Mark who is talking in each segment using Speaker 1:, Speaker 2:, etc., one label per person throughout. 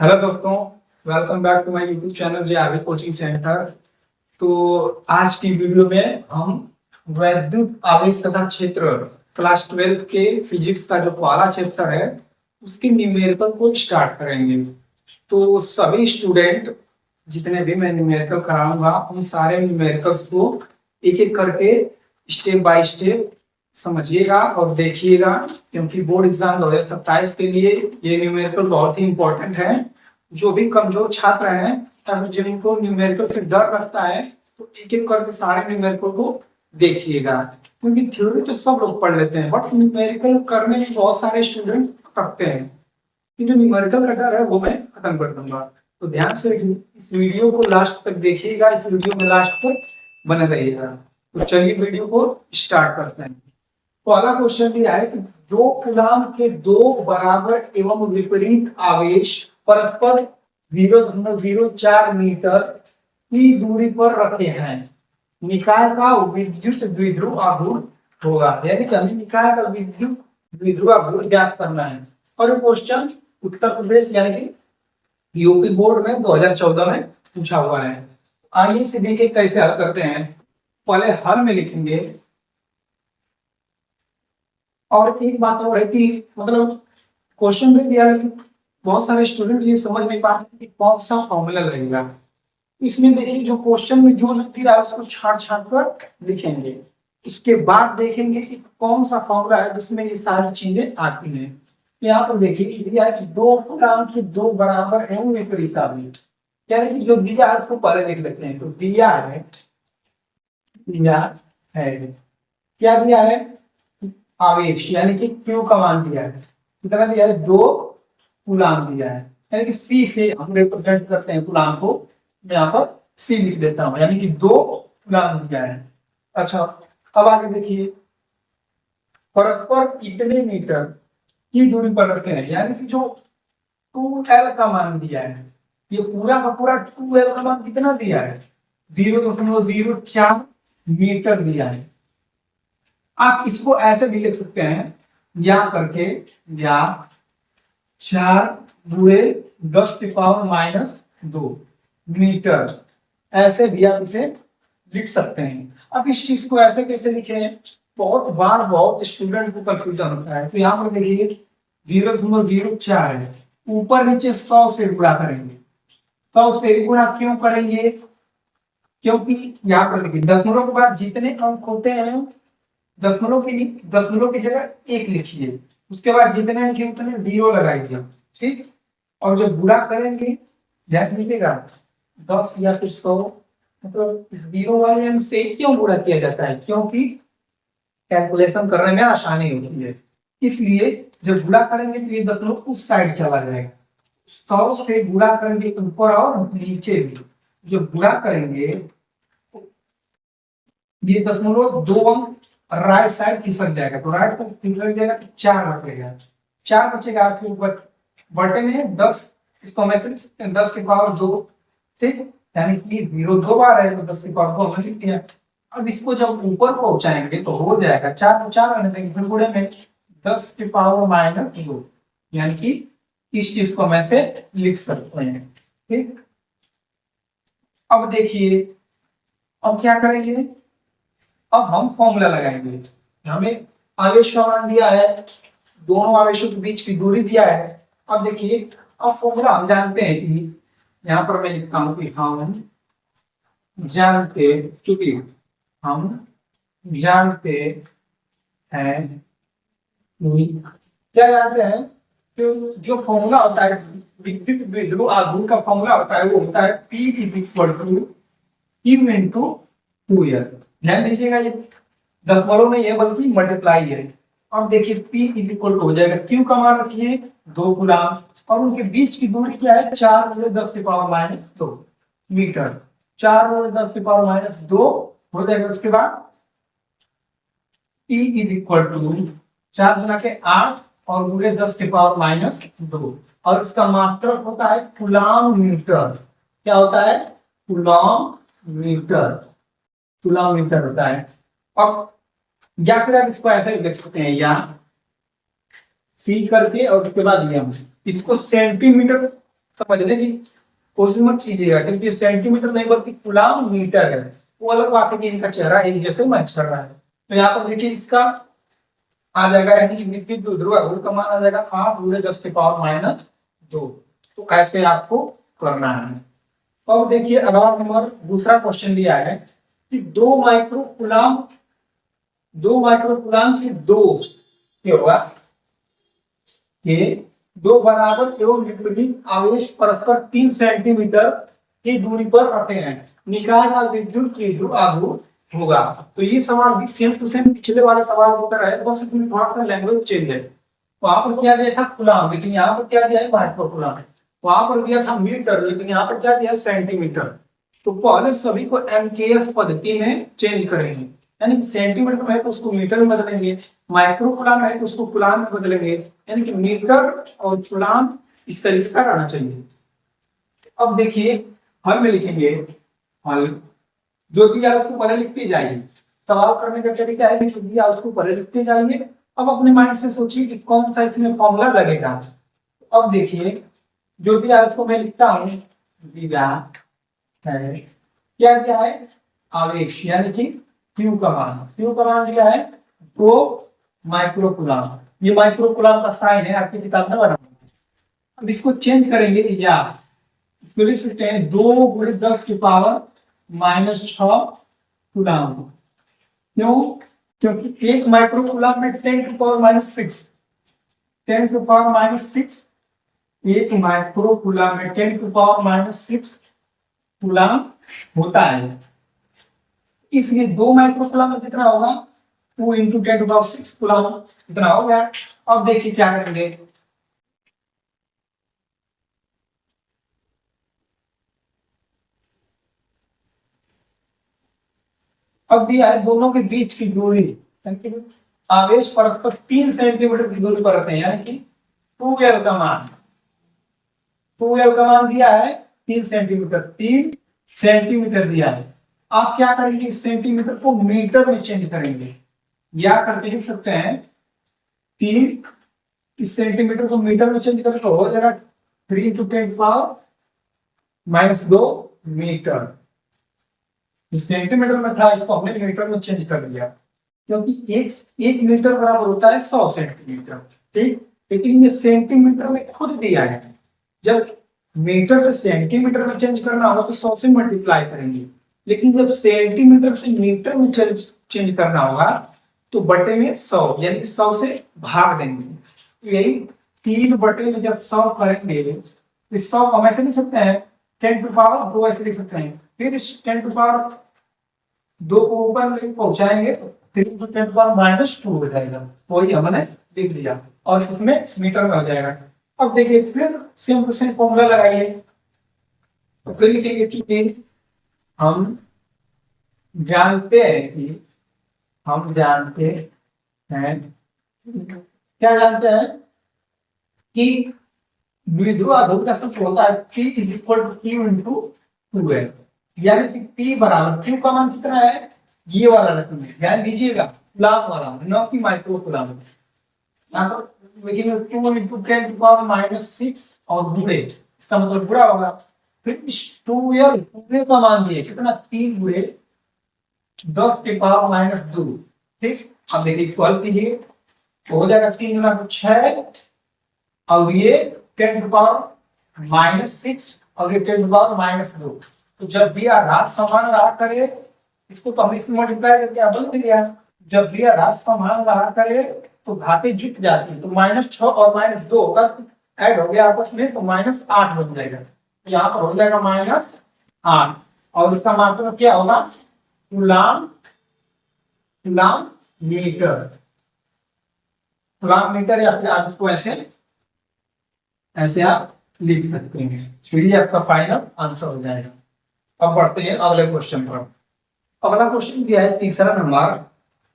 Speaker 1: Hello दोस्तों, welcome back to my YouTube channel J R coaching centre. तो आज की वीडियो में हम वैद्युत आवेश तथा क्षेत्र क्लास 12 के फिजिक्स का जो पहला चैप्टर है उसके न्यूमेरिकल को स्टार्ट करेंगे। तो सभी स्टूडेंट जितने भी मैं न्यूमेरिकल कराऊंगा उन सारे न्यूमेरिकल्स को एक एक करके स्टेप बाय स्टेप समझिएगा और देखिएगा, क्योंकि बोर्ड एग्जाम 2027 के लिए ये न्यूमेरिकल बहुत ही इंपॉर्टेंट है। जो भी कमजोर छात्र हैं या फिर जिनको न्यूमेरिकल से डर लगता है तो एक एक करके सारे न्यूमेरिकल को देखिएगा, क्योंकि थ्योरी तो सब लोग पढ़ लेते हैं बट न्यूमेरिकल करने में बहुत सारे स्टूडेंट अटकते हैं। कि जो न्यूमेरिकल का डर है वो मैं खत्म कर दूंगा। तो ध्यान से इस वीडियो को लास्ट तक देखिएगा, इस वीडियो में लास्ट तक बने रहिएगा। तो चलिए वीडियो को स्टार्ट करते हैं। पहला क्वेश्चन दिया है कि दो कूलाम के दो बराबर एवं विपरीत आवेश परस्पर 0.04 मीटर की दूरी पर रखे हैं। निकाय का विद्युत द्विध्रुव आघूर्ण होगा, यानी कि हमें निकाय का विद्युत द्विध्रुव आघूर्ण ज्ञात करना है। और ये क्वेश्चन उत्तर प्रदेश यानी कि यूपी बोर्ड में 2014 में पूछा हुआ है। आइए इसे देखिए कैसे हल करते हैं। पहले हल में लिखेंगे, और एक बात और है कि मतलब क्वेश्चन में दिया है कि बहुत सारे स्टूडेंट ये समझ नहीं पाते कि कौन सा फॉर्मूला लगेगा। इसमें देखिए जो क्वेश्चन में जो दिया है उसको छाट छाट कर लिखेंगे, उसके बाद देखेंगे कि कौन सा फॉर्मूला है जिसमें ये सारी चीजें आती हैं। यहाँ पर देखिए दिया है कि दो कूलाम के दो बराबर एवं विपरीत आवेश, यानी कि जो दिया है उसको पहले लिख लेते हैं। तो दिया है क्या दिया है, आवेश यानी कि क्यू का मान दिया है, कितना दिया है, दो कूलाम दिया है, यानी कि सी से हम रिप्रेजेंट करते हैं कूलाम को। मैं यहाँ पर सी लिख देता हूं, यानी कि दो कूलाम दिया है। अच्छा, अब आगे देखिए, परस्पर कितने मीटर की दूरी पर रखते हैं, यानी कि जो 2L का मान दिया है, ये पूरा का पूरा 2L का मान कितना दिया है, 0.04 मीटर दिया है। आप इसको ऐसे भी लिख सकते हैं, या करके या 4×10⁻² मीटर, ऐसे भी आप इसे लिख सकते हैं। अब इस चीज को ऐसे कैसे लिखें, बहुत बार बहुत स्टूडेंट को कंफ्यूजन होता है। तो यहाँ पर देखिए 0.04 है, ऊपर नीचे 100 से गुणा करेंगे। 100 से गुणा क्यों करेंगे, क्योंकि यहाँ पर देखिए दशमलव के बाद जितने अंक होते हैं दशमलव की जगह एक लिखिए, उसके बाद जितने अंक उतने 0 लगाइए, ठीक। और जब गुणा करेंगे ध्यान दीजिएगा 10 या फिर 100, मतलब इस 0 वाले अंक से क्यों गुणा किया जाता है, क्योंकि कैलकुलेशन करने में आसानी होती है। इसलिए जब गुणा करेंगे तो ये दशमलव उस साइड चला जाएगा। 100 से गुणा करेंगे ऊपर और नीचे भी, जब गुणा करेंगे ये दशमलव दो अंक राइट साइड खिसक जाएगा। तो राइट साइड खिसक जाएगा तो 4 बचेगा, 4 बचेगा आपके ऊपर बटे में 10, इसको हम ऐसे लिख सकते हैं 10 की पावर 2, ठीक। यानी कि 0 दो बार है तो 10 की पावर 2 हमने लिख दिया। अब इसको जब ऊपर पहुंचाएंगे तो हो जाएगा 4 को 4 आने देंगे, फिर गुणे में 10 की पावर -2, यानी कि इस चीज को हम ऐसे लिख सकते हैं, ठीक। अब देखिए, अब क्या करेंगे, अब हम फॉर्मूला लगाएंगे। हमें आवेश का मान दिया है, दोनों आवेशों के बीच की दूरी दिया है। अब देखिए, अब फॉर्मूला हम जानते हैं कि यहाँ पर मैं लिखता हूं कि हम जानते, चूंकि हम जानते हैं, क्या जानते हैं, तो जो फॉर्मूला होता है विद्युत द्विध्रुव आघूर्ण का फॉर्मूला होता है वो होता है P = Q × 2L। ध्यान दीजिएगा, ये दशमलव नहीं है बल्कि मल्टीप्लाई है। अब देखिए P हो जाएगा, Q का मान रखिए 2 कूलाम और उनके बीच की दूरी क्या है, 4×10⁻² मीटर। 4×10⁻² हो जाएगा। उसके बाद T 4 गुना के 8 और गुणे 10⁻², और इसका मात्रक होता है कूलाम मीटर। क्या होता है, कूलाम मीटर, कूलाम मीटर होता है। अब या फिर आप इसको ऐसे लिख सकते हैं, या सी करके और उसके बाद एम, इसको सेंटीमीटर समझ लें कि कोशिश मत कीजिएगा, क्योंकि सेंटीमीटर नहीं बल्कि कूलाम मीटर है। वो अलग बात है कि इनका चेहरा एक जैसे मैच कर रहा है। तो यहाँ पर देखिए इसका आ जाएगा, यानी कि विद्युत ध्रुव का मान आ जाएगा 8 × 10⁻²। तो कैसे आपको करना है। अब देखिए अगला नंबर दूसरा क्वेश्चन दिया है कि 2 माइक्रो कूलाम की दो क्या होगा कि दो बराबर एवं विपरीत आवेश परस्पर 3 सेंटीमीटर की दूरी पर रखे हैं, निकाय विद्युत की ध्रुव आघूर्ण होगा। तो ये सवाल भी सेम टू सेम पिछले वाले सवाल की तरह है, बस इसमें थोड़ा सा लैंग्वेज चेंज है। वहां पर क्या दिया था कूलाम, लेकिन यहाँ पर क्या दिया है माइक्रो कूलाम। वहां पर दिया था मीटर, लेकिन यहाँ पर क्या दिया है सेंटीमीटर। तो पहले सभी को एमकेएस पद्धति में चेंज करेंगे, यानी कि सेंटीमीटर में है तो उसको मीटर में बदलेंगे, माइक्रो कूलाम है तो उसको कूलाम में बदलेंगे, यानी कि मीटर और कूलाम इस तरीके का रहना चाहिए। अब देखिए हल में लिखेंगे, हल जो दिया उसको पहले लिखते जाइए। सवाल करने का तरीका है कि जो दिया उसको पहले लिखते जाइए। अब अपने माइंड से सोचिए कि कौन सा इसमें फॉर्मूला लगेगा। अब देखिए जो दिया उसको मैं लिखता हूं, दिया है क्या क्या है आवेश, यानी कि Q का मान, Q का मान क्या है 2 माइक्रो कूलाम। ये माइक्रो कूलाम का साइन है, आपकी किताब में बना। अब इसको चेंज करेंगे, या इसको लिख सकते हैं 2 × 10⁻⁻6 कूलाम। क्यों? क्योंकि एक माइक्रो कूलाम में 10⁻⁻6 एक माइक्रो कूलाम में 10⁻⁻6 कूलाम होता है। इसलिए 2 माइक्रो कूलाम में कितना होगा 2 × 10⁻6 कूलाम कितना हो गया। अब देखिए क्या करेंगे, अब दिया है दोनों के बीच की दूरी, यानी कि आवेश परस्पर 3 सेंटीमीटर की दूरी पर रखते हैं, यानी कि 2L का मान, 2L का मान दिया है 3 सेंटीमीटर दिया है। आप क्या करेंगे, इस सेंटीमीटर को मीटर में चेंज करेंगे, या करके लिख सकते हैं 3 इस सेंटीमीटर को मीटर में चेंज करें तो हो जाएगा 3 × 10⁻² मीटर। इस सेंटीमीटर में था, इसको हमने मीटर में चेंज कर दिया, क्योंकि एक मीटर बराबर होता है 100 सेंटीमीटर, ठीक। लेकिन ये सेंटीमीटर में खुद दिया है, जब मीटर से सेंटीमीटर में चेंज करना होगा तो 100 से मल्टीप्लाई करेंगे, लेकिन जब सेंटीमीटर से मीटर में चेंज करना होगा तो बटे में 100, यानी कि 100 से भाग देंगे। यही 3 बटे में जब 100 करेंगे तो 100 को हम ऐसे लिख सकते हैं 10⁻², ऐसे लिख सकते हैं। फिर इस 10⁻² को ऊपर पहुंचाएंगे तो 3 × 10⁻² हो जाएगा, वही हमने लिख लिया और इसमें मीटर में हो जाएगा। अब देखिए फिर सेम टू सेम फॉर्मूला लगाइए, तो फिर लिखेंगे कि हम जानते हैं क्या जानते हैं कि द्विध्रुव आघूर्ण का सूत्र होता है P = Q × 2L, यानी कि P बराबर Q का मान कितना है, ये वाला रकम है, ध्यान दीजिएगा कूलाम वाला, न कि माइक्रो कूलाम। यहाँ पर देखिए 2 × 10⁻6 और गुणे, इसका मतलब गुणा होगा। फिर इस 2L का मान दिए कितना 3 × 10⁻², ठीक। अब देखिए इसको हल कीजिए, हो जाएगा 3 × 6 और ये 10⁻6 और ये 10⁻²। तो जब भी आधार समान रहा करे, इसको तो हमने इसमें मल्टीप्लाई करके बोल दिया, जब भी आधार समान रहा करे तो घातें जुट जाती है, तो -6 और -2 का ऐड हो गया आपस में तो -8 बन जाएगा। यहाँ पर हो जाएगा -8 और इसका मतलब क्या होगा कूलाम मीटर, या फिर आप इसको ऐसे आप लिख सकते हैं। फिर ये आपका फाइनल आंसर हो जाएगा। अब बढ़ते हैं अगले क्वेश्चन पर। अगला क्वेश्चन दिया है तीसरा नंबर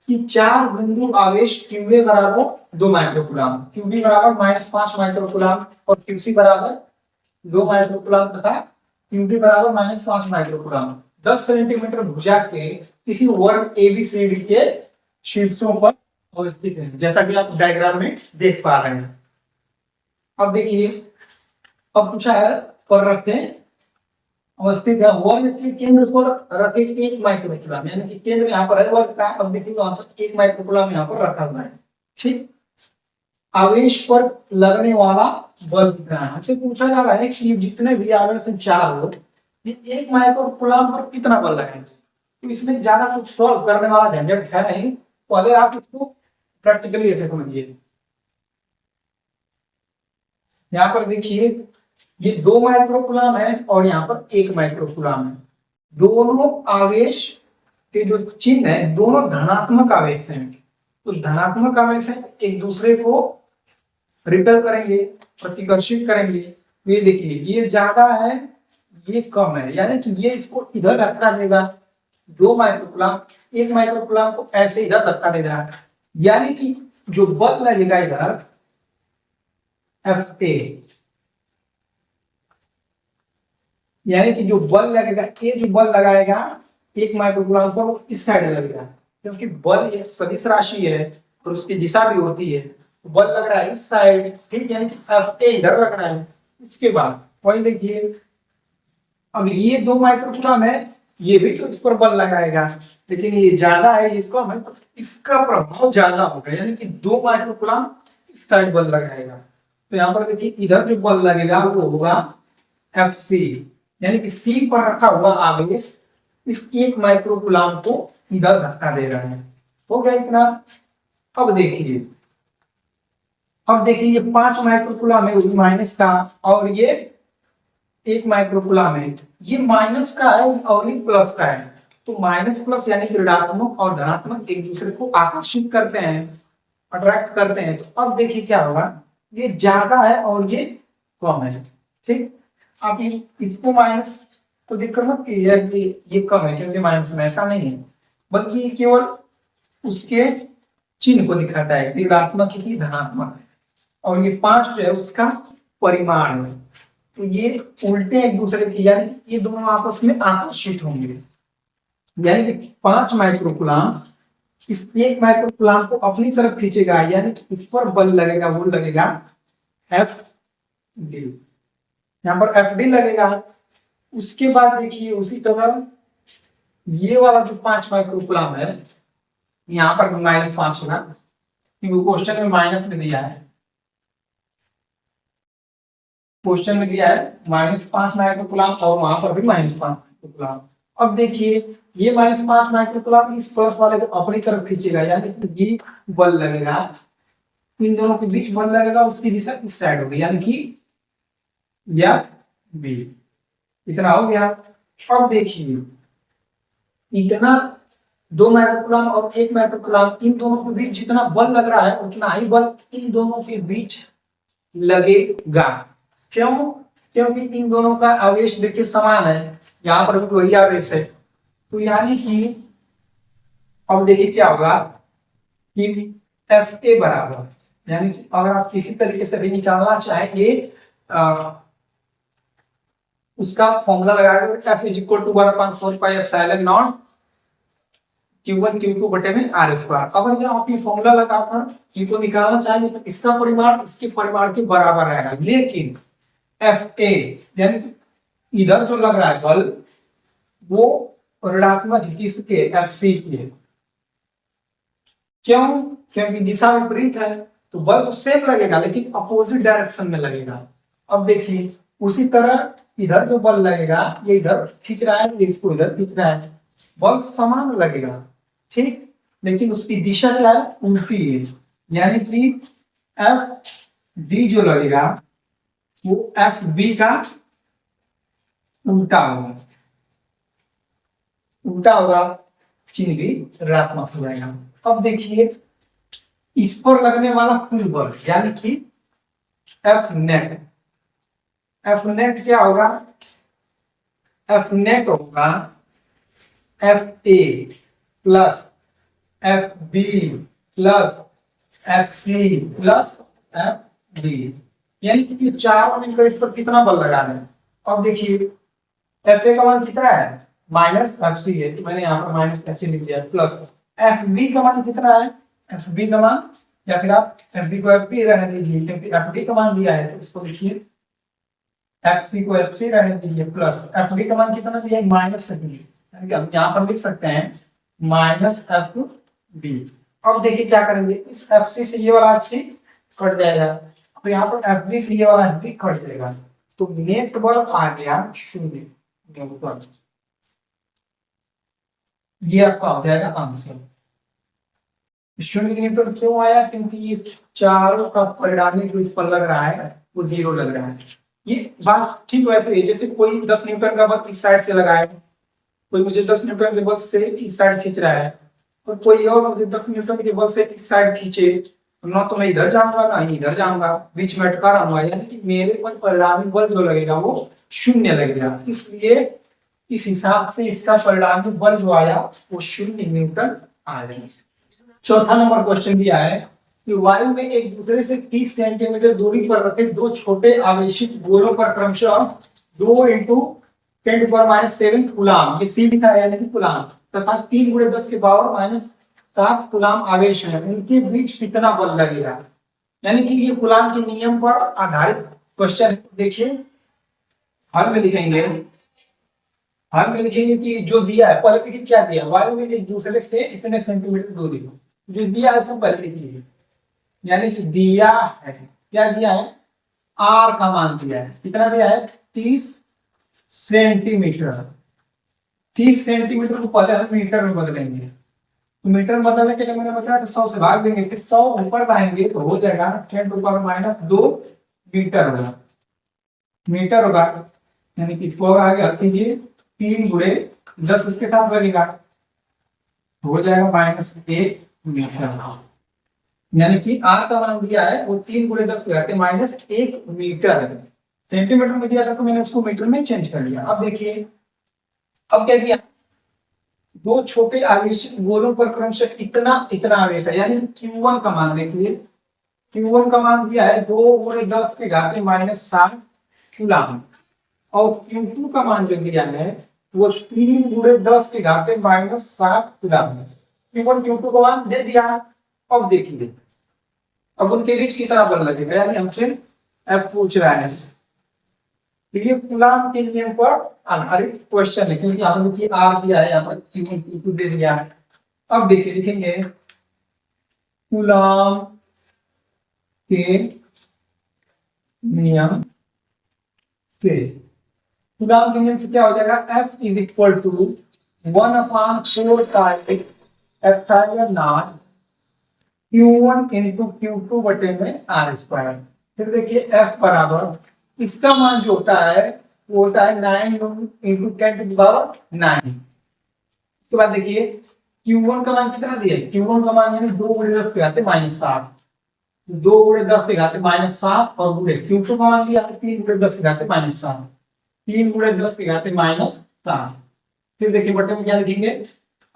Speaker 1: कि 4 बिंदु आवेश QA बराबर 2 माइक्रो कूलाम, QB बराबर -5 माइक्रो कूलाम और QC बराबर 2 माइक्रो कूलाम तथा QD बराबर -5 माइक्रो कूलाम 10 सेंटीमीटर भुजा के किसी वर्ग ABCD के शीर्षों पर अवस्थित है, जैसा कि आप डायग्राम में देख पा रहे हैं। अब देखिए, अब पूछा है पर रखे अवस्थित है, वह के केंद्र पर रखे 1 माइक्रोकूलम, यानी कि केंद्र यहाँ पर है और का अब देखिए आंसर 1 माइक्रोकूलम यहाँ पर रखा हुआ है। ठीक, आवेश पर लगने वाला बल कितना है, हमसे पूछा जा रहा है कि जितने भी आवेश चार हो, ये 1 माइक्रोकूलम पर कितना बल लगेगा। तो इसमें ज्यादा कुछ सॉल्व करने वाला झंझट है नहीं, पहले आप इसको प्रैक्टिकली ऐसे समझिए। यहाँ पर देखिए ये 2 माइक्रोकूलम है और यहाँ पर 1 माइक्रोकूलम है। दोनों आवेश के जो चिन्ह है दोनों धनात्मक आवेश हैं, तो धनात्मक आवेश है एक दूसरे को रिपेल करेंगे, प्रतिकर्षित करेंगे। ये देखिए ये ज्यादा है ये कम है, यानी कि ये इसको इधर धक्का देगा 2 माइक्रोकूलम, 1 माइक्रोकूलम को ऐसे इधर धक्का दे रहा है, यानी कि जो बल लगेगा इधर Fa, यानी कि जो बल लगेगा, ये जो बल लगाएगा 1 माइक्रोकूलम पर वो इस साइड लगेगा, क्योंकि बल एक सदिश राशि है और उसकी दिशा भी होती है, तो बल लग रहा है इस साइड। ठीक, यानी कि Fa इधर लग रहा है। इसके बाद वही देखिए अब ये 2 माइक्रोकूलम है, ये भी तो इस पर बल लगाएगा, लेकिन ये ज्यादा है ये कम है, तो इसका प्रभाव ज्यादा होगा, यानी कि 2 माइक्रोकूलम इस साइड बल लगाएगा। तो यहाँ पर देखिए इधर जो बल लगेगा वो होगा Fc, यानी कि C पर रखा हुआ आवेश इस 1 माइक्रोकूलम को इधर धक्का दे रहा है। हो गया इतना। अब देखिए ये 5 माइक्रोकूलम है माइनस का, और ये 1 माइक्रोकूलम है, ये माइनस का है और ये प्लस का है, तो माइनस प्लस यानी कि ऋणात्मक और धनात्मक एक दूसरे को आकर्षित करते हैं, अट्रैक्ट करते हैं। तो अब देखिए क्या होगा, ये ज्यादा है और ये कम है। ठीक, आप इसको माइनस को देखकर मत कि ये कम है क्योंकि माइनस में, ऐसा नहीं है, बल्कि ये केवल उसके चिन्ह को दिखाता है कि ऋणात्मक की धनात्मक है, और ये 5 जो है उसका परिमाण है। तो ये उल्टे एक दूसरे की, यानी ये दोनों आपस में आकर्षित होंगे, यानी कि 5 माइक्रोकूलम इस 1 माइक्रोकूलम को अपनी तरफ खींचेगा, यानी कि इस पर बल लगेगा, वो लगेगा Fd, यहाँ पर Fd लगेगा। उसके बाद देखिए उसी तरह ये वाला जो 5 माइक्रोकूलम है यहाँ पर -5 होगा, क्योंकि क्वेश्चन में माइनस में दिया है, क्वेश्चन में दिया है -5 माइक्रोकूलम और वहां पर भी -5 माइक्रोकूलम। अब देखिए ये -5 माइक्रोकूलम इस प्लस वाले को अपनी तरफ खींचेगा, यानी कि ये बल लगेगा, इन दोनों के बीच बल लगेगा, उसकी दिशा इस साइड होगी, यानी कि Fb। इतना हो गया। अब देखिए इतना 2 माइक्रोकूलम और 1 माइक्रोकूलम, इन दोनों के बीच जितना बल लग रहा है उतना ही बल इन दोनों के बीच लगेगा। क्यों? क्योंकि इन दोनों का आवेश देखिए समान है, यहाँ पर भी वही आवेश है, तो यानी कि अब देखिए क्या होगा कि Fa बराबर, यानी कि अगर आप किसी तरीके से भी निकालना चाहेंगे उसका फॉर्मूला लगाकर F = 1/4 epsilon not Q1 Q2 बटे में R²। अगर आप ये फॉर्मूला लगाकर इनको निकालना चाहेंगे तो इसका परिमाण इसके परिमाण के बराबर रहेगा, लेकिन Fa यानी कि इधर जो लग रहा है बल वो ऋणात्मक किसके, Fc के। क्यों? क्योंकि दिशा विपरीत है, तो बल तो सेम लगेगा लेकिन अपोजिट डायरेक्शन में लगेगा। अब देखिए उसी तरह इधर जो बल लगेगा ये इधर खींच रहा है, ये इसको इधर खींच रहा है, बल समान लगेगा, ठीक, लेकिन उसकी दिशा क्या है, उल्टी है, यानी कि Fd जो लगेगा वो Fb का उल्टा होगा, चिन्ह भी ऋणात्मक हो जाएगा। अब देखिए इस पर लगने वाला कुल बल यानी कि Fnet क्या होगा, Fnet होगा Fa plus Fb plus Fc plus Fd, यानी कि चारों मिलकर इस पर कितना बल लगा रहे हैं। अब देखिए Fa का मान कितना है, -Fc है, तो मैंने यहाँ पर -Fc लिख दिया, प्लस Fb का मान कितना है, Fb का मान, या फिर आप Fb को Fb रहने दीजिए क्योंकि Fd का मान दिया है, तो इसको लिखिए एफ सी को एफ सी रहने दीजिए प्लस एफ डी का मान कितना दिया है माइनस एफ डी, यानी कि हम यहाँ पर लिख सकते हैं माइनस एफ डी। अब देखिए क्या करेंगे, इस एफ सी से ये वाला एफ सी कट जाएगा, तो यहाँ पर एफ डी से ये वाला एफ डी कट जाएगा, तो नेट बल आ गया 0 न्यूटन। ये आपका हो जाएगा आंसर। 0 न्यूटन क्यों आया, क्योंकि इस चारों का परिणामी जो इस पर लग रहा है वो 0 लग रहा है। ये बात ठीक वैसे है जैसे कोई 10 न्यूटन का बल इस साइड से लगाए, कोई मुझे 10 न्यूटन के बल से इस साइड खींच रहा है, और कोई और मुझे 10 न्यूटन के बल से इस साइड खींचे, ना तो मैं इधर जाऊंगा ना ही इधर जाऊंगा, बीच में अटका रहूंगा, यानी कि मेरे पर परिणामी बल जो लगेगा वो 0 लगेगा। इसलिए इस हिसाब से इसका परिणामी बल जो आया वो 0 न्यूटन आया। चौथा नंबर क्वेश्चन दिया है कि वायु में एक दूसरे से 30 सेंटीमीटर दूरी पर रखे दो छोटे आवेशित गोलों पर क्रमशः 2 इंटू 10⁻⁷ कूलाम, ये सी लिखा है यानी कि कूलाम, तथा 3 × 10⁻⁷ कूलाम आवेश है, उनके बीच कितना बल लगेगा। यानी कि ये कूलाम के नियम पर आधारित क्वेश्चन है। देखिए हल में लिखेंगे, हल में लिखेंगे कि जो दिया है, पहले देखिए क्या दिया, वायु में एक दूसरे से इतने सेंटीमीटर दूरी जो दिया है उसको पहले लिखिए, यानी कि दिया है, क्या दिया है, आर का मान दिया है, कितना दिया है 30 सेंटीमीटर। 30 सेंटीमीटर को पहले हम मीटर में बदलेंगे, तो मीटर में बदलने के लिए मैंने बताया तो 100 से भाग देंगे, फिर 100 ऊपर लाएंगे तो हो जाएगा 10⁻⁻2 मीटर होगा, मीटर होगा। यानी कि इसको आगे हल कीजिए, 3 × 10 उसके साथ लगेगा, हो जाएगा -1 मीटर। यानी कि आर का मान दिया है वो 3 × 10 लगाते -1 मीटर है। सेंटीमीटर में दिया था तो मैंने उसको मीटर में चेंज कर लिया। अब देखिए अब क्या दिया, दो छोटे आवेश गोलों पर क्रमशः इतना आवेश है, यानी Q1 का मान देखिए, Q1 का मान दिया है 2 × 10⁻⁷ कूलाम, और Q2 का मान जो दिया है वो 3 × 10⁻⁷ कूलाम है। Q1 Q2 का मान दे दिया। अब देखिए अब उनके बीच कितना बल लगेगा, यानी हमसे एफ पूछ रहा है, ये कूलाम के नियम पर आधारित क्वेश्चन है, क्योंकि यहाँ देखिए आर दिया है, यहाँ पर Q1 Q2 दे दिया है। अब देखिए लिखेंगे कूलाम के नियम से, कूलाम के नियम से क्या हो जाएगा, F = 1/4 एप्सिलॉन Q1 × Q2 बटे में r²। फिर देखिए F बराबर, इसका मान जो होता है वो होता है 9 × 10⁹। उसके बाद देखिए Q1 का मान कितना दिया है, Q1 का मान यानी 2 × 10⁻⁷, 2 × 10⁻⁷, और गुणे Q2 का मान दिया है 3 × 10⁻⁷, 3 × 10⁻⁷। फिर देखिए बटे में क्या लिखेंगे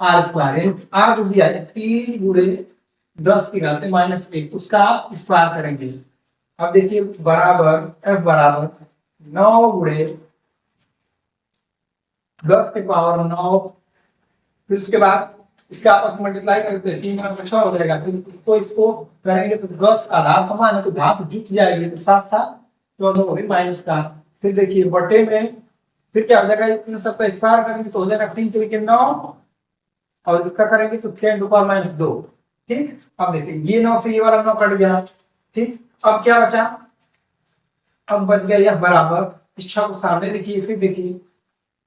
Speaker 1: r², r जो दिया है 3 × 10⁻⁻1, उसका आप स्क्वायर करेंगे। अब देखिए बराबर F बराबर 9 × 10⁹, फिर उसके बाद इसका आपस में मल्टीप्लाई करते हैं, 3 × 6 हो जाएगा, फिर इसको करेंगे तो 10 का आधार समान है तो घात जुट जाएगी, तो 7 7 14 होगी माइनस का। फिर देखिए बटे में फिर क्या हो जाएगा, इन सबका स्क्वायर करेंगे तो हो जाएगा 3 × 3 = 9, और इसका करेंगे तो 10⁻⁻2। ठीक, अब देखिए ये 9 से ये वाला 9 कट गया। ठीक, अब क्या बचा, अब बच गया यह बराबर, इस 6 को सामने देखिए, फिर देखिए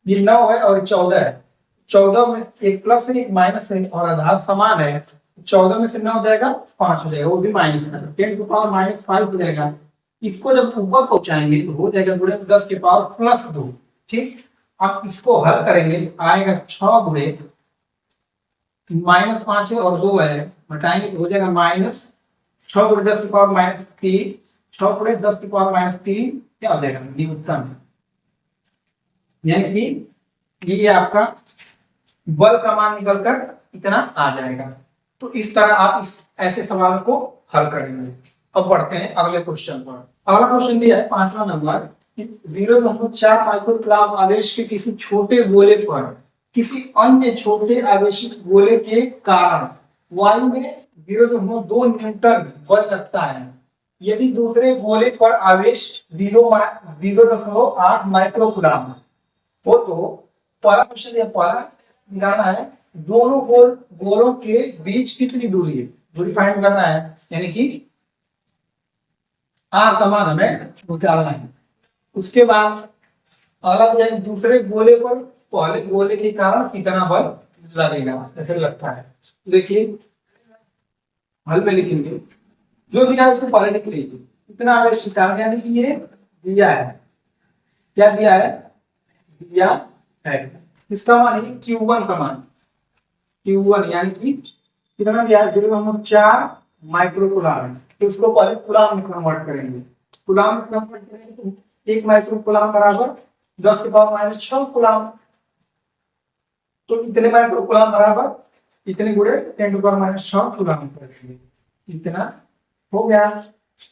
Speaker 1: ये 9 है और 14 है, 14 में एक प्लस है एक माइनस है और आधार समान है, 14 में से 9 जाएगा 5 हो जाएगा, वो भी माइनस है, 10⁻⁻5 हो जाएगा। इसको जब ऊपर पहुंचाएंगे तो हो जाएगा × 10⁻+2। ठीक, अब इसको हल करेंगे आएगा 6 × -5 है और 2 है, घटाएंगे तो हो जाएगा -6 × 10⁻⁻3, 6 × 10⁻⁻3 क्या हो जाएगा न्यूटन। यानी कि ये आपका बल का मान निकलकर इतना आ जाएगा। तो इस तरह आप इस ऐसे सवाल को हल करेंगे। अब बढ़ते हैं अगले क्वेश्चन पर। अगला क्वेश्चन दिया है 5वां नंबर, 0.4 माइक्रो कूलाम आवेश के किसी छोटे गोले पर किसी अन्य छोटे आवेशित गोले के कारण वायु में 0.2 न्यूटन बल लगता है। यदि दूसरे गोले पर आवेश 0.8 माइक्रो कूलम हो तो पहला क्वेश्चन ये पहला निकालना है दोनों गोलों के बीच कितनी दूरी है, दूरी फाइंड करना है, यानी कि आर का मान हमें निकालना है। उसके बाद अलग यानी दूसरे गोले पर पहले गोले के कारण कितना बल लगेगा ऐसे लगता है। देखिए हल में लिखेंगे, जो दिया है उसको पहले लिख लीजिए। इतना आवेश निकालना यानी कि ये दिया है, क्या दिया है, दिया है। इसका मान है Q1 का मान, Q1 यानी कि कितना दिया है, 0.4 माइक्रो कूलम। तो उसको पहले कूलम में कन्वर्ट करेंगे। कूलम में कन्वर्ट करेंगे तो 1 माइक्रो कूलम बराबर 10⁻⁶ कूलम। तो कितने माइक्रो कूलम बराबर कितने गुणे 10⁻⁶ कूलम करेंगे, इतना हो गया।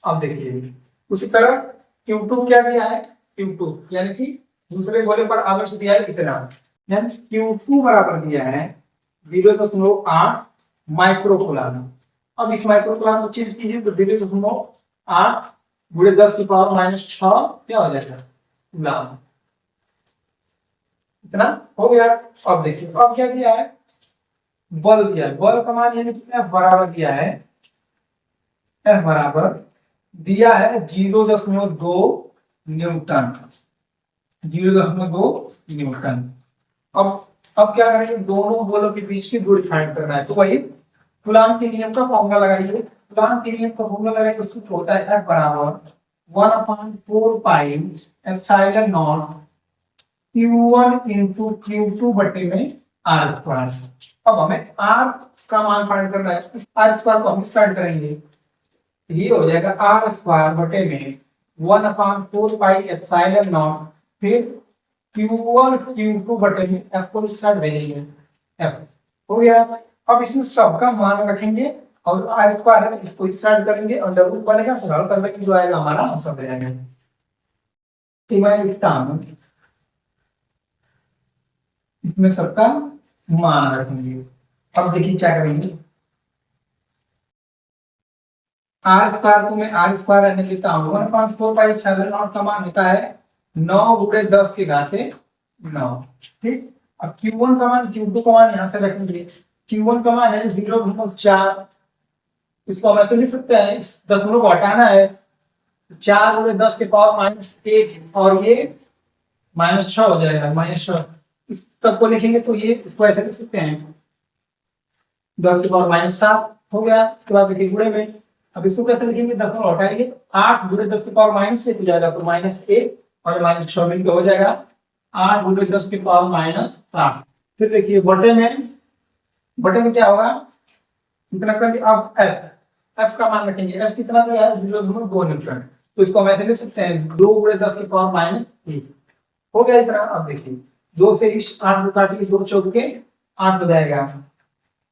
Speaker 1: अब देखिए उसी तरह Q2 क्या दिया है, Q2 यानी कि दूसरे गोले पर आवेश दिया है कितना, यानी Q2 बराबर दिया है 0.8 माइक्रो कूलम। अब इस माइक्रो कूलम को चेंज कीजिए तो 0.8 गुणे 10⁻⁶ क्या हो जाएगा कूलम, इतना हो गया। अब देखिए अब क्या दिया है, बल दिया है। बल का मान यानी कि F बराबर दिया है, F बराबर दिया है 0.2 न्यूटन, 0.2 न्यूटन। अब क्या करेंगे, दोनों गोलों के बीच की दूरी फाइंड करना है। तो वही कूलम के नियम का फॉर्मूला लगाइए। कूलम के नियम का फॉर्मूला लगाइए तो सूत्र होता है F बराबर 1/4 pi epsilon not Q1 into Q2 बटे में R स्क्वायर। अब हमें R का मान फाइंड करना है, इस R स्क्वायर को हम स्टार्ट करेंगे, ये हो जाएगा R स्क्वायर बटे में 1/4 पाई एप्सिलॉन नॉट, फिर Q1 Q2 बटे में F को स्टार्ट भेजेंगे, F हो गया। अब इसमें सबका मान रखेंगे और R स्क्वायर है इसको स्टार्ट करेंगे और डबल बनेगा, फिर हल करने की जो आएगा हमारा आंसर आ जाएगा। तो मैं लिखता हूं, इसमें सबका मान रखेंगे। अब देखिए क्या करेंगे, आर स्क्वायर को मैं आर स्क्वायर रहने देता हूँ, 1/4 पाई एप्सिलॉन नॉट का मान होता है 9 गुणे 10 के घाते 9, ठीक। अब Q1 का मान Q2 का मान यहाँ से रखेंगे, Q1 का मान है 0.4, इसको हम ऐसे लिख सकते हैं, इस दशमलव को हटाना है, 4 गुणे 10 के पावर -1 और ये -6 हो जाएगा, -6। इस सबको लिखेंगे तो ये इसको ऐसे लिख सकते हैं 10 के पावर -7 हो गया। उसके बाद देखिए गुणे में, अब इसको कैसे लिखेंगे, दशमलव हटाएंगे, 8 गुणे 10 के पावर -1 हो जाएगा तो -1 और -6 मिलकर हो जाएगा 8 गुणे 10 के पावर -7। फिर देखिए बटे में क्या होगा, इतना कर दिया। अब F का मान रखेंगे, F कितना दिया है 0.2 न्यूटन, तो इसको हम ऐसे लिख सकते हैं 2 गुणे 10 के पावर -1 हो गया इतना। अब देखिए 2 से इस 8 को काटिए, 2 चौके 8 हो जाएगा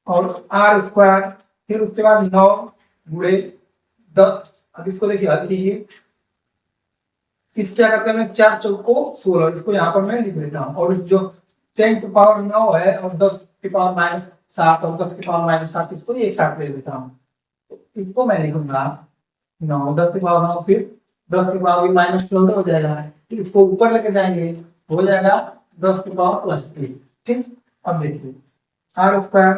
Speaker 1: और R स्क्वायर, फिर उसके बाद 9 गुणे 10। अब इसको देखिए हल कीजिए, इस क्या करते हैं 4 चौको 16, इसको यहाँ पर मैं लिख देता हूँ, और जो 10 की पावर 9 है और 10 की पावर -7 और 10 की पावर -7 इसको एक साथ ले लेता हूँ, तो इसको मैं लिखूंगा 9 10 की पावर 9, फिर 10 की पावर -14 हो जाएगा, फिर इसको ऊपर लेके जाएंगे हो जाएगा 10 की पावर +3, ठीक। अब देखिए R स्क्वायर,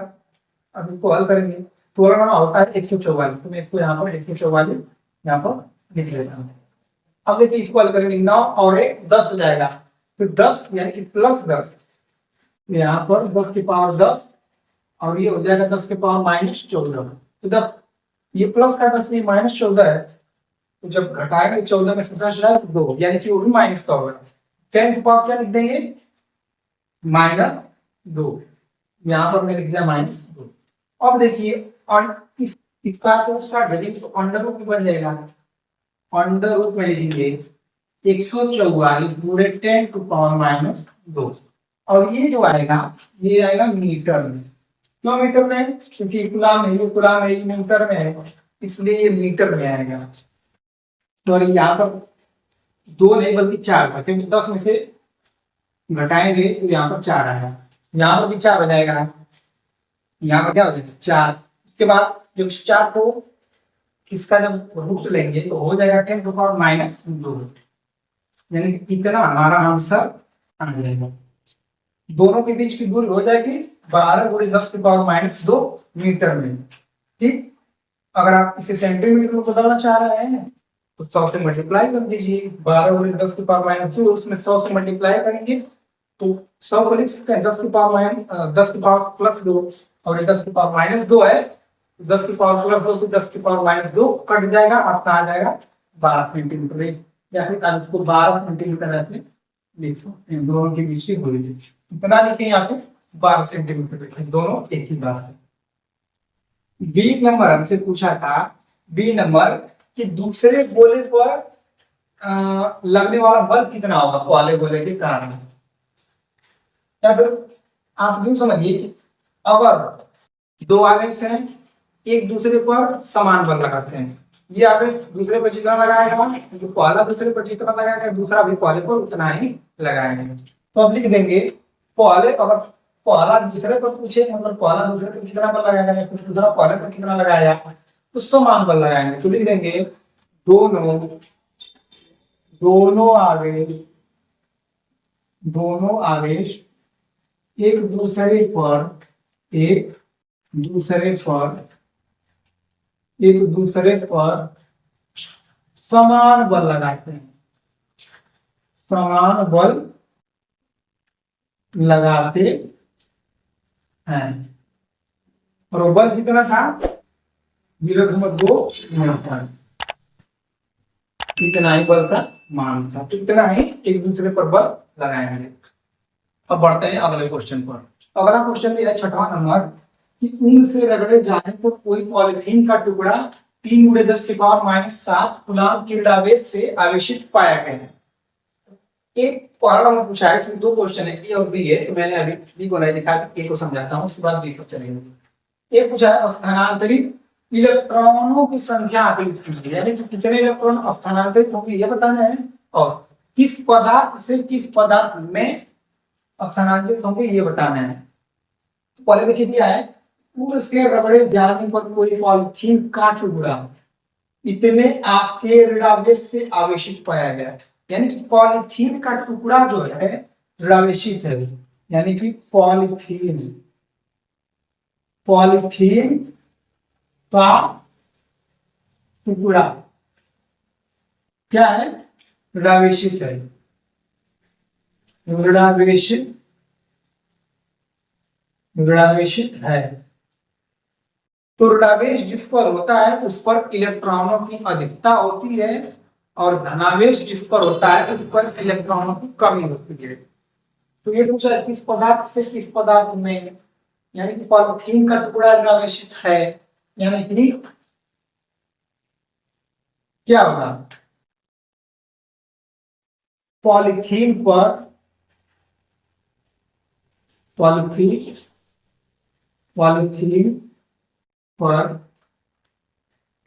Speaker 1: अब इसको हल करेंगे, 16 होता है 144, तो मैं इसको यहाँ पर 144 यहाँ पर लिख लेता हूँ। अब देखिए इसको हल करेंगे, 9 और 1 10 हो जाएगा, फिर 10 यानी कि +10, यहाँ पर 10 की पावर 10 और ये हो जाएगा 10 के पावर -14। तो जब ये प्लस का 10 ये -14 है, तो जब घटाएंगे 14 में से 10 जाए तो 2, यानी कि वो भी माइनस का होगा। 10 के पावर क्या लिख देंगे, -2, यहाँ पर मैं लिख दिया -2। अब देखिए और इसका तो स्टार्ट भेजेंगे तो अंडर रूट बन जाएगा, अंडर रूट में लिखेंगे 144 गुणे 10 टू पावर -2, और ये जो आएगा ये आएगा मीटर में। क्यों मीटर में, क्योंकि कूलम है, ये कूलम है, ये मीटर में है, इसलिए ये मीटर में आएगा। तो यहाँ पर 2 नहीं बल्कि 4 था, क्योंकि 10 में से घटाएंगे तो यहाँ पर 4 आएगा, यहाँ पर भी 4 हो जाएगा, यहाँ पर क्या हो जाएगा 4। उसके बाद जब 4 को इसका जब रूट लेंगे तो हो जाएगा 10⁻⁻2, यानी कि इतना हमारा आंसर आ जाएगा। दोनों के बीच की दूरी हो जाएगी 12 × 10⁻² मीटर में। ठीक, अगर आप इसे सेंटीमीटर में बदलना चाह रहे हैं तो 100 से मल्टीप्लाई कर दीजिए। 12 × 10⁻², उसमें 100 से मल्टीप्लाई करेंगे तो 100 को लिख सकते हैं 10⁻+2, और 10⁻2 है, 10⁻+2 से 10⁻2 कट जाएगा, आपका आ जाएगा 12 सेंटीमीटर, या फिर आप इसको 12 सेंटीमीटर ऐसे लिख सकते हैं। दोनों के बीच की दूरी इतना लिखें, यहाँ पे 12 सेंटीमीटर लिखें, दोनों एक ही बात है। बी नंबर हमसे पूछा था, बी नंबर कि दूसरे गोले पर लगने वाला बल कितना होगा पहले गोले के कारण। या फिर आप यूं समझिए कि अगर दो आवेश हैं, एक दूसरे पर समान बल लगाते हैं, ये आवेश दूसरे पर जितना लगाएगा, जो पहला दूसरे पर जितना लगाएगा, दूसरा भी पहले पर उतना ही लगाएंगे। तो अब लिख देंगे पहले, अगर पहला दूसरे पर पूछे मतलब पहला दूसरे पर कितना बल लगाएगा या फिर दूसरा पहले पर कितना लगाया, तो समान बल लगाएंगे। तो लिख देंगे दोनों आवेश एक दूसरे पर समान बल लगाते हैं, समान बल लगाते हैं। और वो बल कितना था, 0.2 न्यूटन, इतना ही बल का मान था, इतना ही एक दूसरे पर बल लगाएंगे। अब बढ़ते हैं अगले क्वेश्चन पर। अगला क्वेश्चन ये है 6वां नंबर कि ऊन से रगड़े जाने पर कोई पॉलीथीन का टुकड़ा 3 × 10⁻⁷ कूलम्ब के आवेश से आवेशित पाया गया है। एक पहला में पूछा है, इसमें दो क्वेश्चन है, ए और बी है, तो मैंने अभी बी को नहीं लिखा, ए को समझाता हूँ, उसके बाद बी को चलेंगे। ए पूछा है स्थानांतरित इलेक्ट्रॉनों की संख्या आकलित कीजिए, यानी कि कितने इलेक्ट्रॉन स्थानांतरित होंगे ये बताना है, और किस पदार्थ से किस पदार्थ में स्थानांतरित होंगे ये बताना है। तो पहले देखिए दिया है, ऊन से रगड़े जाने पर कोई पॉलीथीन का टुकड़ा इतने आपके ऋणावेश से आवेशित पाया गया, यानी कि पॉलीथीन का टुकड़ा जो है ऋणावेशित है, यानी कि पॉलीथीन का टुकड़ा क्या है, ऋणावेशित है, ऋणावेशित है। तो ऋणावेश जिस पर होता है उस पर इलेक्ट्रॉनों की अधिकता होती है, और धनावेश जिस पर होता है उस पर इलेक्ट्रॉनों की कमी होती है। तो ये पूछा है किस पदार्थ से किस पदार्थ में, यानी कि पॉलीथीन का टुकड़ा ऋणावेशित है, यानी कि क्या होगा, पॉलीथीन पर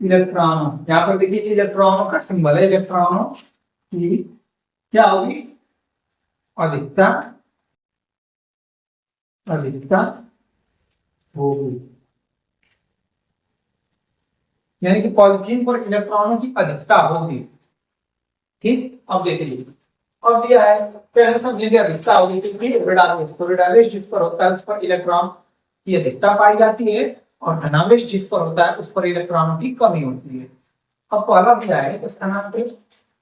Speaker 1: इलेक्ट्रॉनों, यहाँ पर देखिए इलेक्ट्रॉनों का सिंबल है, इलेक्ट्रॉनों की क्या होगी, अधिकता होगी, यानी कि पॉलीथीन पर इलेक्ट्रॉनों की अधिकता होगी। ठीक, अब देखिए अब दिया है पहले समझेंगे अधिकता होगी, क्योंकि ऋणावेश जिस पर होता है उस पर इलेक्ट्रॉन की अधिकता पाई जाती है, और धनावेश जिस पर होता है उस पर इलेक्ट्रॉनों की कमी होती है। अब पहला दिया है स्थानांतरित,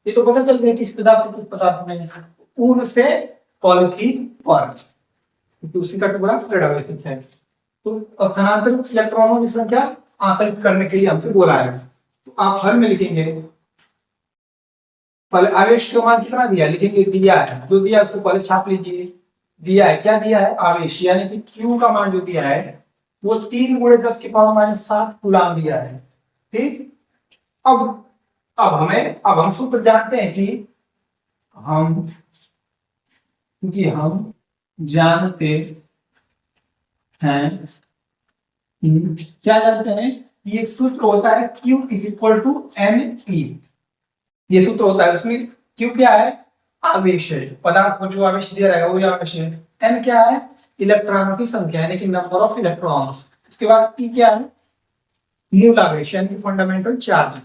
Speaker 1: ये तो पता चल गया किस पदार्थ से किस पदार्थ में, ऊन से पॉलीथीन पर, क्योंकि उसी का टुकड़ा ऋणावेशित है। तो स्थानांतरित इलेक्ट्रॉनों की संख्या आकलित करने के लिए हमसे बोला है, तो आप हल में लिखेंगे, पहले आवेश का मान कितना दिया लिखेंगे, दिया है, जो दिया उसको पहले छाप लीजिए। दिया है, क्या दिया है, आवेश, यानी कि Q का मान जो दिया है वो 3 × 10⁻⁷ कूलम्ब दिया है। ठीक, अब हम सूत्र जानते हैं कि क्योंकि हम जानते हैं क्या जानते हैं, ये सूत्र होता है Q = NE, ये सूत्र होता है, उसमें Q क्या है, आवेश है, पदार्थ को जो आवेश दिया रहेगा वही आवेश है। N क्या है, इलेक्ट्रॉनों की संख्या, यानी कि नंबर ऑफ इलेक्ट्रॉन्स। उसके बाद E क्या है, मूल आवेश यानी कि फंडामेंटल चार्ज।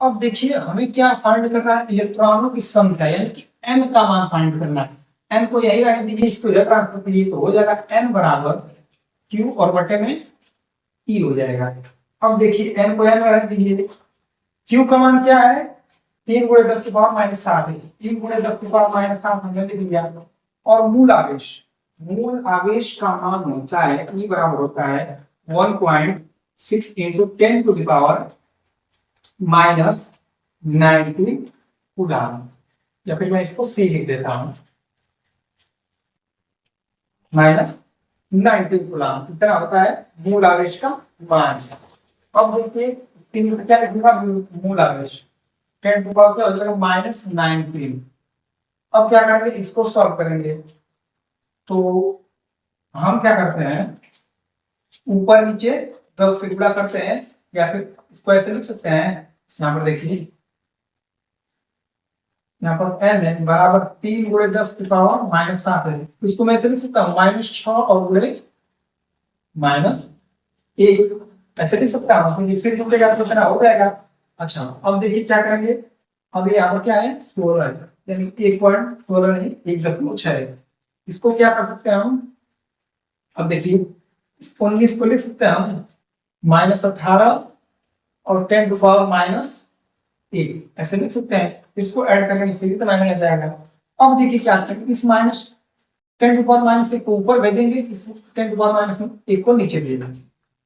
Speaker 1: अब देखिए हमें क्या फाइंड करना है, इलेक्ट्रॉनों की संख्या यानी कि n का मान फाइंड करना है। n को यही रहने दीजिए, इसको इधर ट्रांसफर कीजिए तो हो जाएगा n बराबर q और बटे में e हो जाएगा। अब देखिए n को n रहने दीजिए, q का मान क्या है 3 गुणे 10 की पावर माइनस 7 है, 3 गुणे 10 की पावर माइनस 7 हमने लिख दिया। और मूल आवेश का मान होता है e बराबर होता है 1.6 into 10 to the power minus 90 coulomb, या फिर मैं इसको सी लिख देता हूं, माइनस 90 कूलम इतना होता है मूल आवेश का मान। अब देखिए क्या लिखूंगा, मूल आवेश 10 टू पावर क्या हो जाएगा माइनस 19। अब क्या करेंगे, इसको सॉल्व करेंगे तो हम क्या करते हैं, ऊपर नीचे 10 से गुणा करते हैं, या फिर इसको ऐसे लिख सकते हैं, यहाँ पर देखिए यहाँ पर n है बराबर 3 गुणे 10 की पावर माइनस 7 है, इसको मैं ऐसे लिख सकता हूँ माइनस 6 और गुणे माइनस 1, ऐसे लिख सकता हूँ, तो फिर जुड़ेगा तो कितना हो जाएगा। अच्छा अब देखिए क्या करेंगे, अब यहाँ पर क्या है 16 यानी 1.16 नहीं 1.6, इसको क्या कर सकते हैं हम, अब देखिए 19 को लिख सकते हैं हम माइनस 18 और 10 टू पावर माइनस 1, ऐसे लिख सकते हैं। इसको ऐड करके फिर इतना नहीं आ जाएगा। अब देखिए क्या चाहिए, इस माइनस 10 टू पावर माइनस 1 को ऊपर भेज देंगे, इस 10 टू पावर माइनस 1 को नीचे भेज देंगे।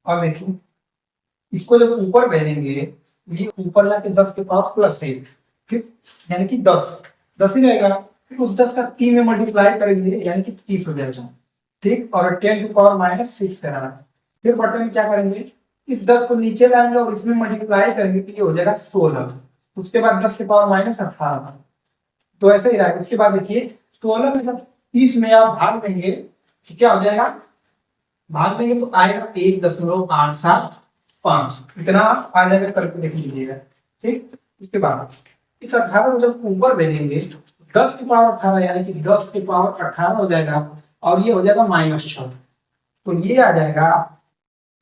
Speaker 1: अब देखिए इसको जब ऊपर भेजेंगे ये ऊपर जाके 10 के पावर प्लस 1, फिर यानी कि 10 ही रहेगा, फिर उस 10 का 3 में मल्टीप्लाई करेंगे यानी कि 30 हो जाएगा, ठीक। और 10 टू पावर माइनस 6 है, फिर बटे में क्या करेंगे, इस 10 को नीचे लाएंगे और इसमें मल्टीप्लाई करेंगे तो ये हो जाएगा 16, उसके बाद 10 के पावर माइनस 18, तो ऐसे ही रहेगा। उसके बाद देखिए 16 में जब 30 में आप भाग देंगे तो क्या हो जाएगा, भाग देंगे तो आएगा 1.875, इतना आ जाएगा, करके देख लीजिएगा, ठीक। उसके बाद इस 18 को जब ऊपर भेजेंगे 10 की पावर 18 यानी कि 10 की पावर 18 हो जाएगा, और ये हो जाएगा माइनस 6, तो ये आ जाएगा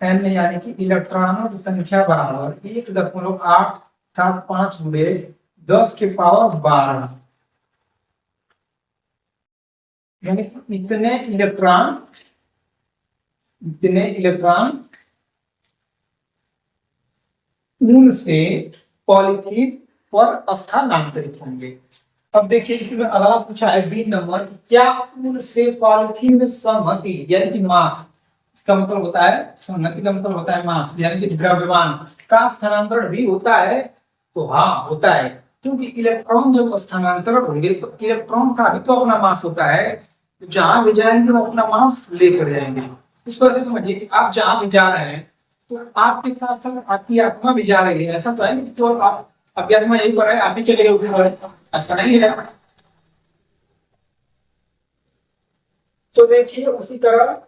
Speaker 1: n यानी कि इलेक्ट्रॉनों की संख्या बराबर 1.875 गुणे 10 के पावर 12, यानी कि इतने इलेक्ट्रॉन उन से पॉलीथीन पर स्थानांतरित होंगे। अब देखिए इसमें अगला पूछा है बी नंबर, क्या उन से पॉलीथीन में संहति यानी कि मास, इसका मतलब होता है संहति का मतलब होता है मास यानी कि द्रव्यमान का स्थानांतरण भी होता है, तो हाँ होता है, क्योंकि इलेक्ट्रॉन जब स्थानांतरण होंगे तो इलेक्ट्रॉन का भी तो अपना मास होता है, जहां भी जाएंगे वो अपना मास लेकर जाएंगे। इसको ऐसे समझिए कि आप जहां भी जा रहे हैं तो आपके साथ साथ आपकी आत्मा भी जा रही है, ऐसा तो है नहीं तो आपकी आत्मा यही पर है आप भी चले गए, ऐसा नहीं है। तो देखिए उसी तरह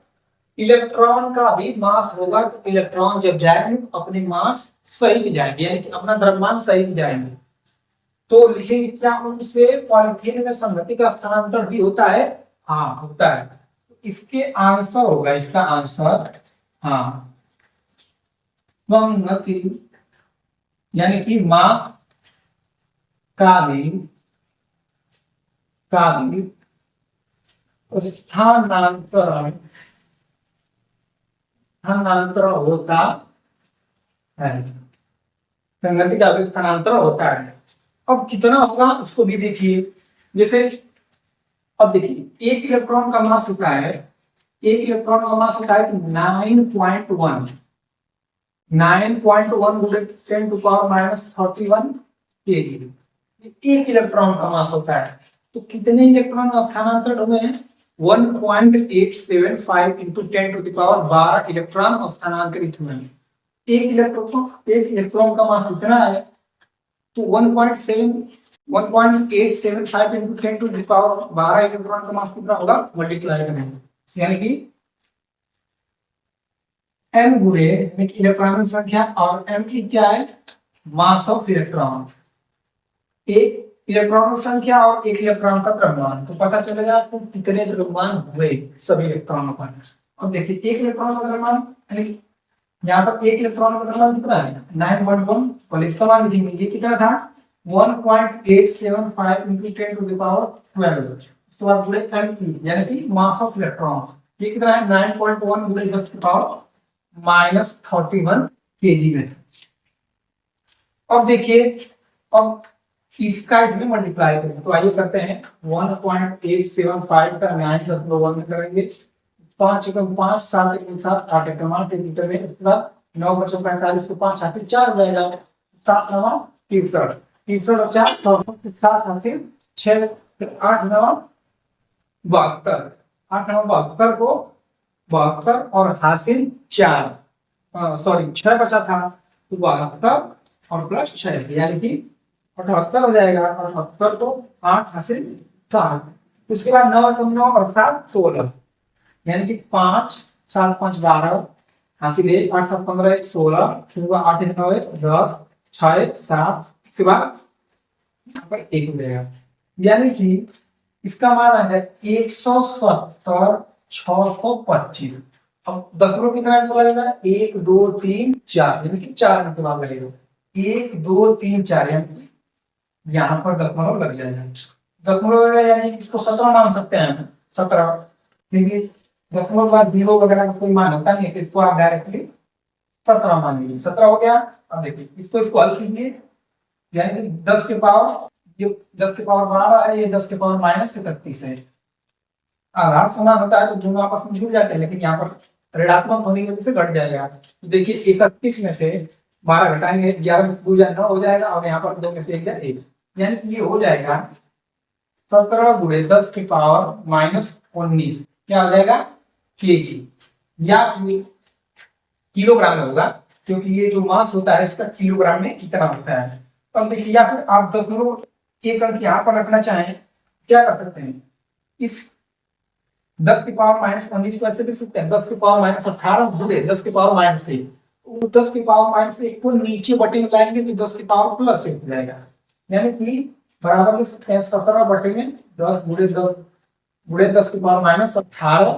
Speaker 1: इलेक्ट्रॉन का भी मास होगा, तो इलेक्ट्रॉन जब जाएंगे तो अपने मास सहित जाएंगे यानी कि अपना द्रव्यमान सहित जाएंगे। तो लिखेंगे क्या उनसे पॉलीथीन में संगति का स्थानांतरण भी होता है, हाँ होता है, इसके आंसर होगा, इसका आंसर हाँ संगति यानी कि मास का भी स्थानांतरण होता है, संगति का भी स्थानांतरण होता है। अब कितना होगा उसको भी देखिए, जैसे अब देखिए एक इलेक्ट्रॉन का मास होता है, एक इलेक्ट्रॉन का मास होता है 9.1 गुणे 10 टू पावर माइनस 31 केजी, एक इलेक्ट्रॉन का मास होता है। तो कितने इलेक्ट्रॉन स्थानांतरण हुए हैं, 1.875 into 10 to the power 12 electron स्थानांतरित हुए हैं। एक इलेक्ट्रॉन का मास इतना है, तो 1.875 into 10 to the power 12 electron का मास कितना होगा, मल्टीप्लाई करेंगे यानी कि m गुणे इलेक्ट्रॉन की संख्या और m की क्या है, मास ऑफ इलेक्ट्रॉन, एक इलेक्ट्रॉन की संख्या और एक इलेक्ट्रॉन का द्रव्यमान, तो पता चलेगा आपको कितने द्रव्यमान हुए सभी इलेक्ट्रॉनों का। अब देखिए एक इलेक्ट्रॉन का द्रव्यमान यानी यहाँ पर एक इलेक्ट्रॉन का द्रव्यमान कितना है 9.1, और इसका मान लिखेंगे ये कितना था 1.875 into 10 to the power 12। उसके बाद जुड़े m यानी कि मास ऑफ इलेक्ट्रॉन, ये कितना है 9.1 गुणे 10 की पावर -31 kg में। अब देखिए, अब इसका इसमें मल्टीप्लाई करें तो आइए करते हैं 1.875 का 9.1 में करेंगे, 5 एकम 5, 7 एकम 7, 8 एकम 8 मीटर में, उसके बाद 9 बचो 45 को 5 हासिल 4 जाएगा, 7 9 63, 63 और 4 7 हासिल 6, 8 9 72, 8 9 72 को 72 और हासिल 4, सॉरी 6 बचा था तो 72 और प्लस 6 यानी कि 78 हो जाएगा, और 78 को 8 हासिल 7, उसके बाद 9 कम 9 और 7 16, यानी कि 5 7 5 12 हासिल 1, 8 7 15 1 16, फिर 8 1 9 10 6 7, उसके बाद यहाँ पर 1 हो जाएगा, यानी कि इसका मान है 170 625। अब दशमलव कितना लगेगा 1 2 3 4, यानी कि 4 मिनट के बाद लगेगा 1 2 3 4, यानी यहाँ पर दशमलव लग जाएगा, दशमलव लगेगा यानी इसको 17 मान सकते हैं 17, क्योंकि दशमलव के बाद 0 वगैरह का कोई मान होता नहीं है, इसको आप डायरेक्टली 17 मान लीजिए, 17 हो गया। अब देखिए इसको हल कीजिए, यानी कि 10 के पावर, जो 10 के पावर 12 है, ये 10 के पावर -31 है। आधार समान होता है तो दोनों आपस में जुड़ जाते हैं, लेकिन यहाँ पर ऋणात्मक होने की वजह से घट जाएगा। तो देखिए 31 में से 12 घटाएंगे, 11 में से 2 9 हो जाएगा, और यहाँ पर 2 में से 1, यानी कि ये हो जाएगा 17 गुणे 10 की पावर -19, क्या हो जाएगा केजी, या किलोग्राम में होगा, क्योंकि ये जो मास होता है इसका किलोग्राम में कितना होता है। तो अब देखिए, या फिर आप 1 अंक यहाँ पर रखना चाहें, क्या कर सकते हैं, इस 10 की पावर -19 को ऐसे लिख सकते हैं 10 की पावर -18 गुणे 10 की पावर -1, 10 की पावर -1 को नीचे बटे में लाएंगे तो 10 की पावर +1 हो जाएगा, यानी कि बराबर लिख सकते हैं 17 बटे में 10 गुणे 10 की पावर -18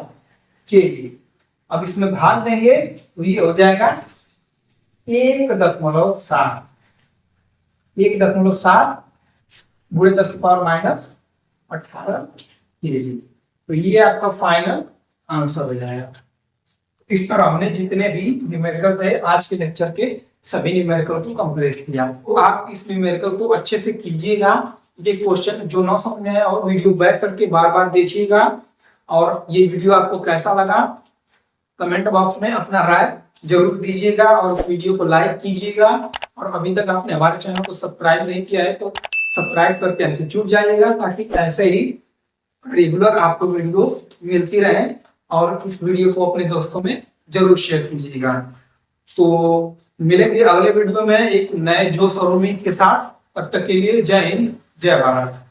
Speaker 1: kg। अब इसमें भाग देंगे तो ये हो जाएगा 1.7, 1.7 गुणे 10 की पावर -18 kg। तो ये आपका फाइनल आंसर हो जाएगा। इस तरह हमने जितने भी न्यूमेरिकल थे आज के लेक्चर के सभी न्यूमेरिकल को कंप्लीट किया। तो आप इस न्यूमेरिकल को अच्छे से कीजिएगा, ये क्वेश्चन जो ना समझ में आया और वीडियो बैक करके बार बार देखिएगा, और ये वीडियो आपको कैसा लगा कमेंट बॉक्स में अपना राय जरूर दीजिएगा, और इस वीडियो को लाइक कीजिएगा, और अभी तक आपने हमारे चैनल को सब्सक्राइब नहीं किया है तो सब्सक्राइब करके हमसे जुड़ जाइएगा, ताकि ऐसे ही रेगुलर आपको वीडियोस मिलती रहे, और इस वीडियो को अपने दोस्तों में जरूर शेयर कीजिएगा। तो मिलेंगे अगले वीडियो में एक नए जोश और उम्मीद के साथ, तब तक के लिए जय हिंद जय भारत।